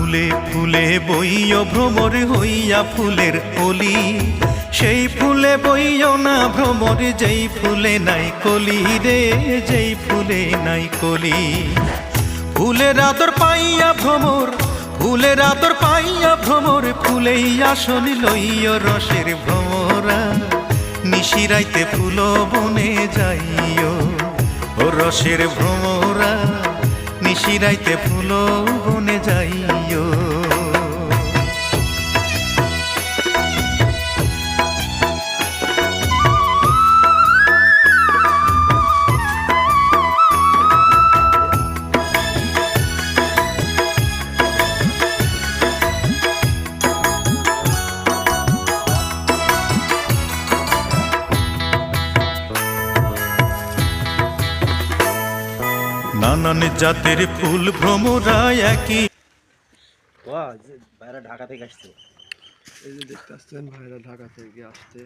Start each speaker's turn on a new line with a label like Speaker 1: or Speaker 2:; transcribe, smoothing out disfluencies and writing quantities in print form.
Speaker 1: ফুলে ফুলে বইয় ভ্রমর হইয়া ফুলের কলি, সেই ফুলে বইও না ভ্রমর যেই ফুলে নাই কলি রে, যেই ফুলে নাই কলি। ফুলের আদর পাইয়া ভ্রমর, ফুলের আদর পাইয়া ভ্রমর, ফুলেই আসন লইয় রসের ভ্রমরা, নিশিরাইতে ফুল বনে যাইও ও রসের ভ্রমরা, নিশিরাইতে ফুল বনে যাইও। নানান জাতের ফুল ভ্রমরা একই।
Speaker 2: ভাইরা ঢাকা থেকে আসছে,
Speaker 3: এই যে দেখতে আসছেন ভাইরা ঢাকা থেকে আসছে।